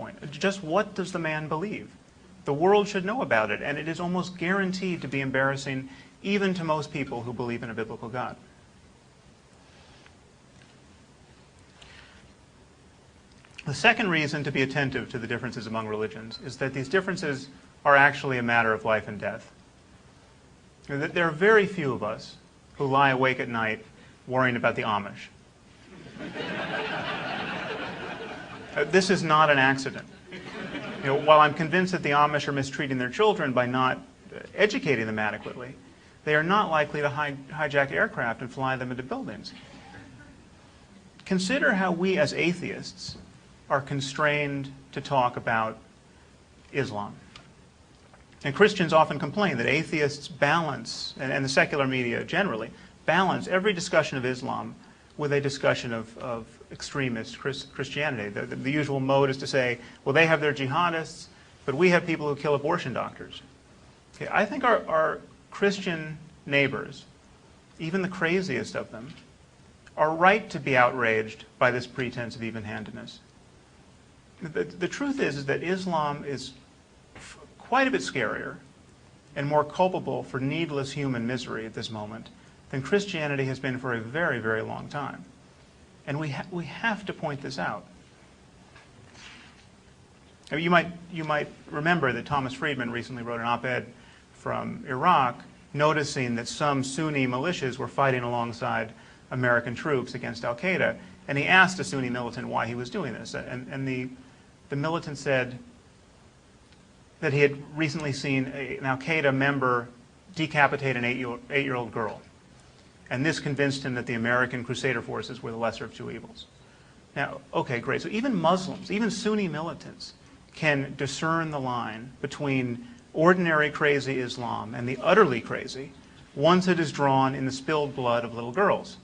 point. Just what does the man believe? The world should know about it, and it is almost guaranteed to be embarrassing even to most people who believe in a biblical God. The second reason to be attentive to the differences among religions is that these differences are actually a matter of life and death. There are very few of us who lie awake at night worrying about the Amish. This is not an accident. While I'm convinced that the Amish are mistreating their children by not educating them adequately, they are not likely to hijack aircraft and fly them into buildings. Consider how we as atheists are constrained to talk about Islam. And Christians often complain that atheists balance, and the secular media generally, balance every discussion of Islam with a discussion of extremist Christianity. The usual mode is to say, well, they have their jihadists, but we have people who kill abortion doctors. Okay, I think our Christian neighbors, even the craziest of them, are right to be outraged by this pretense of even-handedness. The truth is that Islam is quite a bit scarier and more culpable for needless human misery at this moment than Christianity has been for a very, very long time. And we have to point this out. I mean, you might remember that Thomas Friedman recently wrote an op-ed from Iraq noticing that some Sunni militias were fighting alongside American troops against al-Qaeda, and he asked a Sunni militant why he was doing this. And the militant said that he had recently seen an al-Qaeda member decapitate an eight-year-old girl. And this convinced him that the American Crusader forces were the lesser of two evils. Now, okay, great. So even Muslims, even Sunni militants, can discern the line between ordinary crazy Islam and the utterly crazy once it is drawn in the spilled blood of little girls.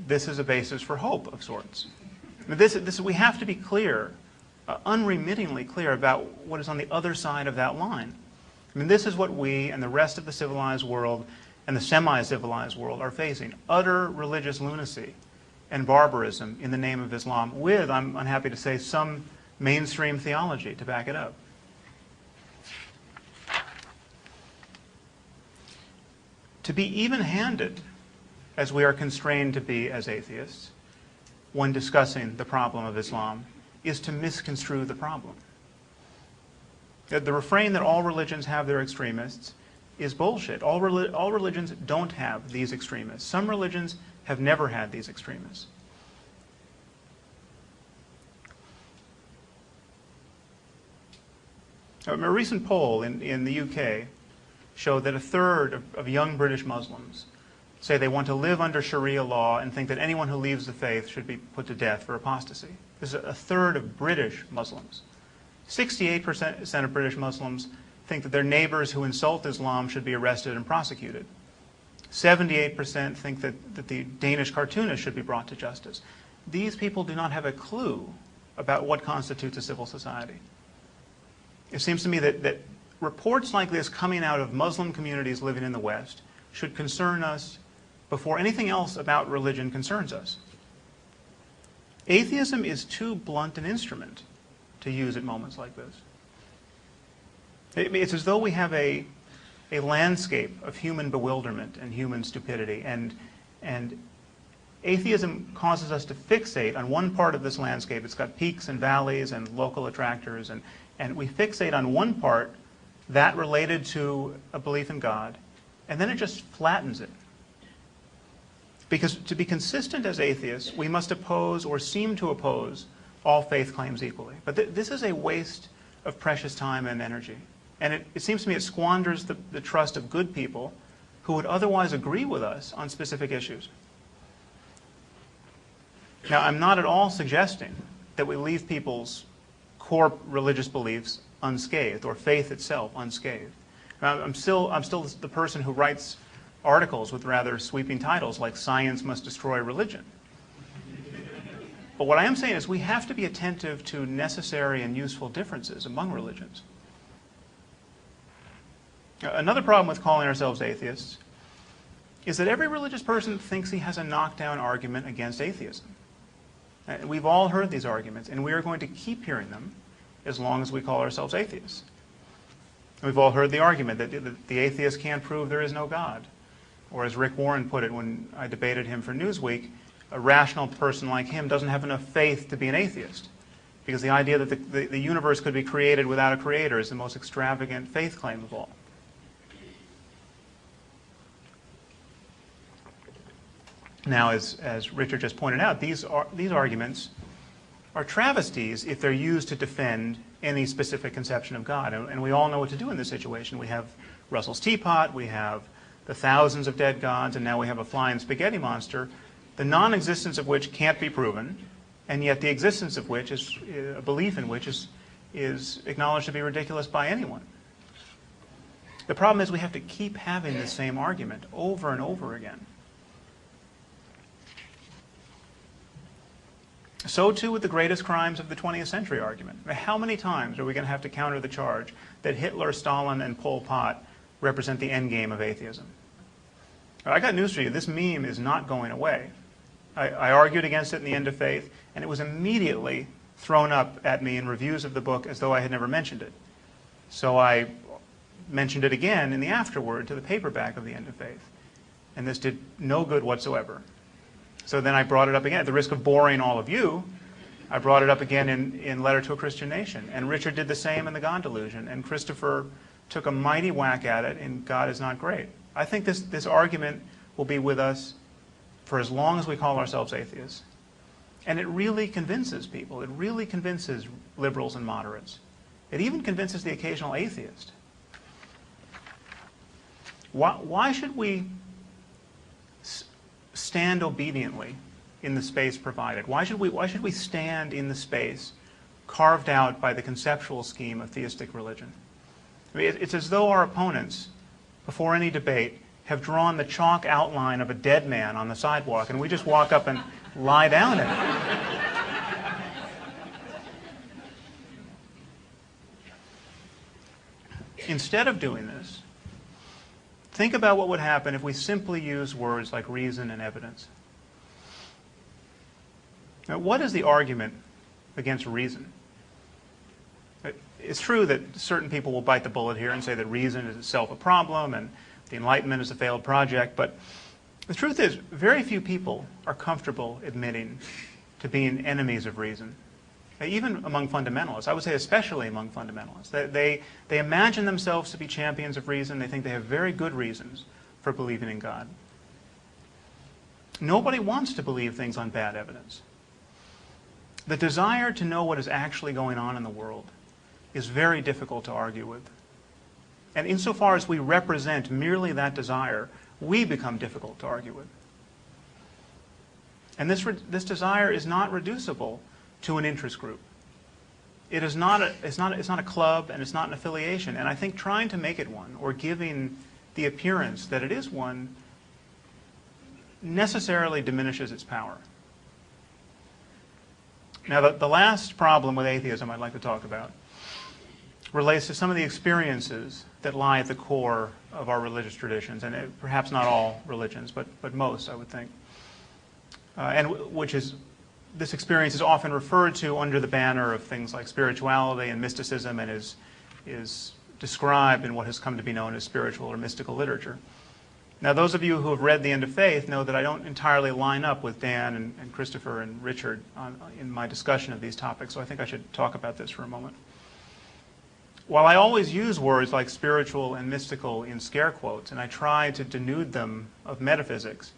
This is a basis for hope of sorts. We have to be clear, unremittingly clear about what is on the other side of that line. I mean, this is what we and the rest of the civilized world and the semi-civilized world are facing. Utter religious lunacy and barbarism in the name of Islam with, I'm unhappy to say, some mainstream theology to back it up. To be even-handed, as we are constrained to be as atheists, when discussing the problem of Islam, is to misconstrue the problem. The refrain that all religions have their extremists is bullshit. All religions don't have these extremists. Some religions have never had these extremists. A recent poll in the UK showed that a third of young British Muslims say they want to live under Sharia law and think that anyone who leaves the faith should be put to death for apostasy. This is a third of British Muslims. 68% of British Muslims think that their neighbors who insult Islam should be arrested and prosecuted. 78% think that the Danish cartoonist should be brought to justice. These people do not have a clue about what constitutes a civil society. It seems to me that reports like this coming out of Muslim communities living in the West should concern us before anything else about religion concerns us. Atheism is too blunt an instrument to use at moments like this. It's as though we have a landscape of human bewilderment and human stupidity, and atheism causes us to fixate on one part of this landscape. It's got peaks and valleys and local attractors, and we fixate on one part, that related to a belief in God, and then it just flattens it. Because to be consistent as atheists, we must oppose or seem to oppose all faith claims equally. But this is a waste of precious time and energy. And it seems to me it squanders the trust of good people who would otherwise agree with us on specific issues. Now, I'm not at all suggesting that we leave people's core religious beliefs unscathed, or faith itself unscathed. I'm still the person who writes articles with rather sweeping titles like "Science Must Destroy Religion." But what I am saying is we have to be attentive to necessary and useful differences among religions. Another problem with calling ourselves atheists is that every religious person thinks he has a knockdown argument against atheism. We've all heard these arguments, and we are going to keep hearing them as long as we call ourselves atheists. We've all heard the argument that the atheist can't prove there is no God. Or as Rick Warren put it when I debated him for Newsweek, a rational person like him doesn't have enough faith to be an atheist. Because the idea that the universe could be created without a creator is the most extravagant faith claim of all. Now, as Richard just pointed out, these arguments are travesties if they're used to defend any specific conception of God. And we all know what to do in this situation. We have Russell's teapot, we have the thousands of dead gods, and now we have a flying spaghetti monster, the non-existence of which can't be proven, and yet the existence of which is a belief in which is acknowledged to be ridiculous by anyone. The problem is we have to keep having the same argument over and over again. So too with the greatest crimes of the 20th century argument. How many times are we going to have to counter the charge that Hitler, Stalin, and Pol Pot represent the end game of atheism? I got news for you. This meme is not going away. I argued against it in The End of Faith, and it was immediately thrown up at me in reviews of the book as though I had never mentioned it. So I mentioned it again in the afterword to the paperback of The End of Faith. And this did no good whatsoever. So then I brought it up again. At the risk of boring all of you, I brought it up again in Letter to a Christian Nation. And Richard did the same in The God Delusion. And Christopher took a mighty whack at it in God is Not Great. I think this argument will be with us for as long as we call ourselves atheists. And it really convinces people. It really convinces liberals and moderates. It even convinces the occasional atheist. Why should we stand obediently in the space provided? Why should we stand in the space carved out by the conceptual scheme of theistic religion? I mean, it's as though our opponents, before any debate, have drawn the chalk outline of a dead man on the sidewalk, and we just walk up and lie down in it. Instead of doing this, think about what would happen if we simply use words like reason and evidence. Now, what is the argument against reason? It's true that certain people will bite the bullet here and say that reason is itself a problem and the Enlightenment is a failed project, but the truth is very few people are comfortable admitting to being enemies of reason. Even among fundamentalists, I would say especially among fundamentalists. They imagine themselves to be champions of reason. They think they have very good reasons for believing in God. Nobody wants to believe things on bad evidence. The desire to know what is actually going on in the world is very difficult to argue with. And insofar as we represent merely that desire, we become difficult to argue with. And this desire is not reducible to an interest group. It's not a club, and it's not an affiliation. And I think trying to make it one, or giving the appearance that it is one, necessarily diminishes its power. Now, the last problem with atheism I'd like to talk about relates to some of the experiences that lie at the core of our religious traditions, and perhaps not all religions, but most, I would think. This experience is often referred to under the banner of things like spirituality and mysticism, and is described in what has come to be known as spiritual or mystical literature. Now, those of you who have read The End of Faith know that I don't entirely line up with Dan and Christopher and Richard in my discussion of these topics, so I think I should talk about this for a moment. While I always use words like spiritual and mystical in scare quotes, and I try to denude them of metaphysics,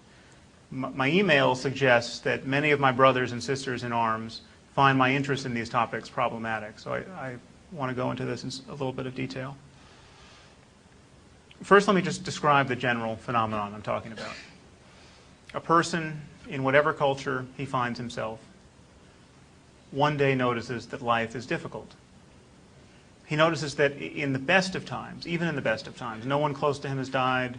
my email suggests that many of my brothers and sisters in arms find my interest in these topics problematic. So I want to go into this in a little bit of detail. First, let me just describe the general phenomenon I'm talking about. A person, in whatever culture he finds himself, one day notices that life is difficult. He notices that in the best of times, even in the best of times, no one close to him has died.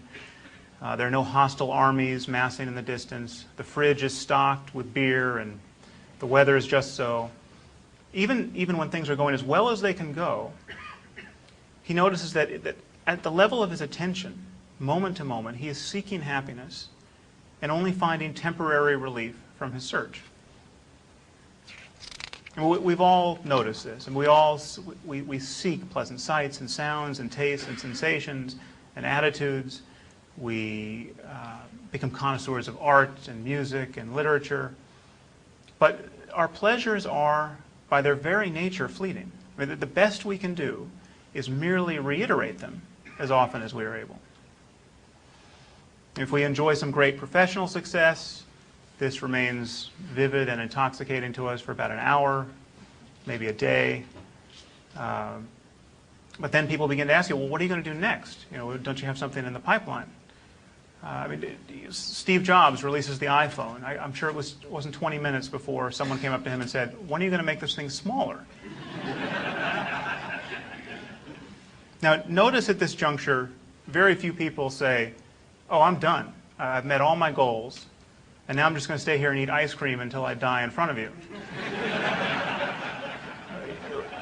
There are no hostile armies massing in the distance. The fridge is stocked with beer, and the weather is just so. Even when things are going as well as they can go, he notices that at the level of his attention, moment to moment, he is seeking happiness and only finding temporary relief from his search. And we've all noticed this, and we seek pleasant sights and sounds and tastes and sensations and attitudes. We become connoisseurs of art and music and literature. But our pleasures are, by their very nature, fleeting. I mean, the best we can do is merely reiterate them as often as we are able. If we enjoy some great professional success, this remains vivid and intoxicating to us for about an hour, maybe a day. But then people begin to ask you, well, what are you going to do next? You know, don't you have something in the pipeline? I mean, Steve Jobs releases the iPhone. I'm sure it wasn't 20 minutes before someone came up to him and said, when are you going to make this thing smaller? Now, notice at this juncture, very few people say, oh, I'm done. I've met all my goals, and now I'm just going to stay here and eat ice cream until I die in front of you.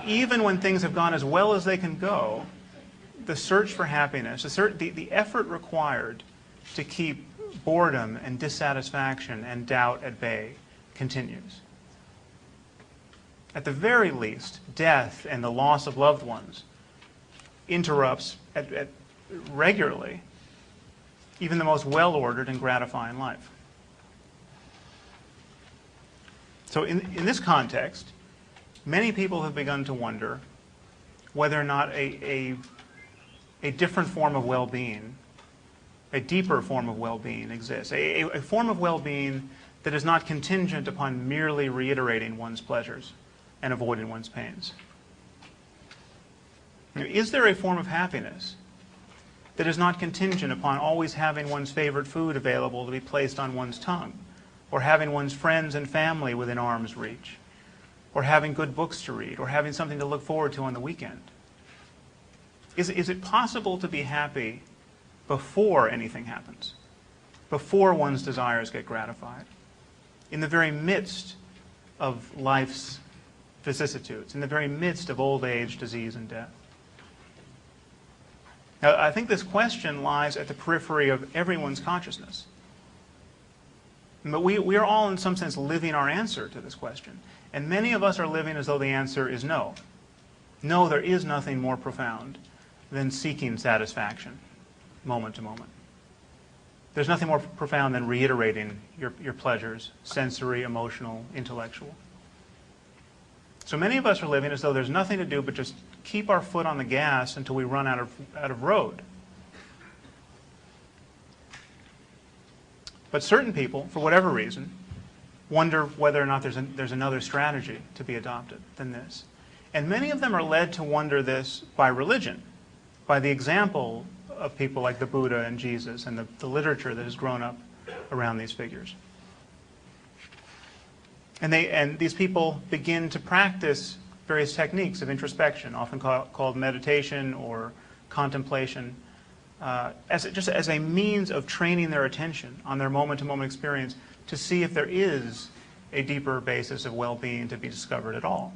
Even when things have gone as well as they can go, the search for happiness, the effort required to keep boredom and dissatisfaction and doubt at bay continues. At the very least, death and the loss of loved ones interrupts regularly even the most well-ordered and gratifying life. So in this context, many people have begun to wonder whether or not a different form of well-being, a deeper form of well-being exists, a form of well-being that is not contingent upon merely reiterating one's pleasures and avoiding one's pains. Is there a form of happiness that is not contingent upon always having one's favorite food available to be placed on one's tongue, or having one's friends and family within arm's reach, or having good books to read, or having something to look forward to on the weekend? Is it possible to be happy before anything happens, before one's desires get gratified, in the very midst of life's vicissitudes, in the very midst of old age, disease, and death? Now, I think this question lies at the periphery of everyone's consciousness. But we are all, in some sense, living our answer to this question. And many of us are living as though the answer is no. No, there is nothing more profound than seeking satisfaction, moment to moment. There's nothing more profound than reiterating your pleasures, sensory, emotional, intellectual. So many of us are living as though there's nothing to do but just keep our foot on the gas until we run out of road. But certain people, for whatever reason, wonder whether or not there's another strategy to be adopted than this. And many of them are led to wonder this by religion, by the example of people like the Buddha and Jesus and the literature that has grown up around these figures. And these people begin to practice various techniques of introspection, often called meditation or contemplation, just as a means of training their attention on their moment-to-moment experience to see if there is a deeper basis of well-being to be discovered at all.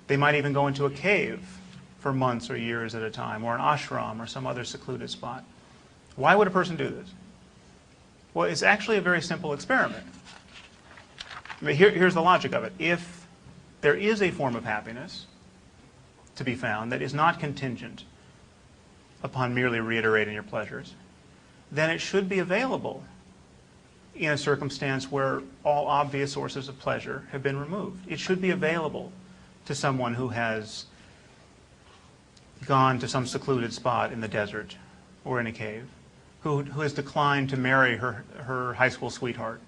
They might even go into a cave for months or years at a time, or an ashram or some other secluded spot. Why would a person do this? Well, it's actually a very simple experiment. I mean, here's the logic of it. If there is a form of happiness to be found that is not contingent upon merely reiterating your pleasures, then it should be available in a circumstance where all obvious sources of pleasure have been removed. It should be available to someone who has gone to some secluded spot in the desert or in a cave, who has declined to marry her high school sweetheart,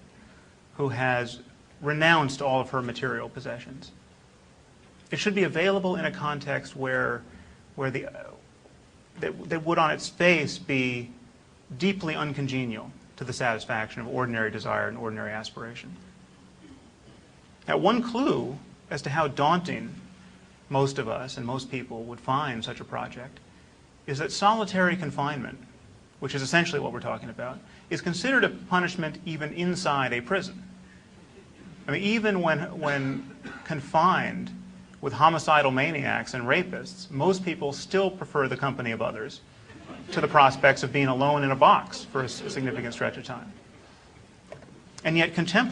who has renounced all of her material possessions. It should be available in a context that would on its face be deeply uncongenial to the satisfaction of ordinary desire and ordinary aspiration. Now, one clue as to how daunting most of us and most people would find such a project is that solitary confinement, which is essentially what we're talking about, is considered a punishment even inside a prison. I mean, even when confined with homicidal maniacs and rapists, most people still prefer the company of others to the prospects of being alone in a box for a significant stretch of time. And yet contemplative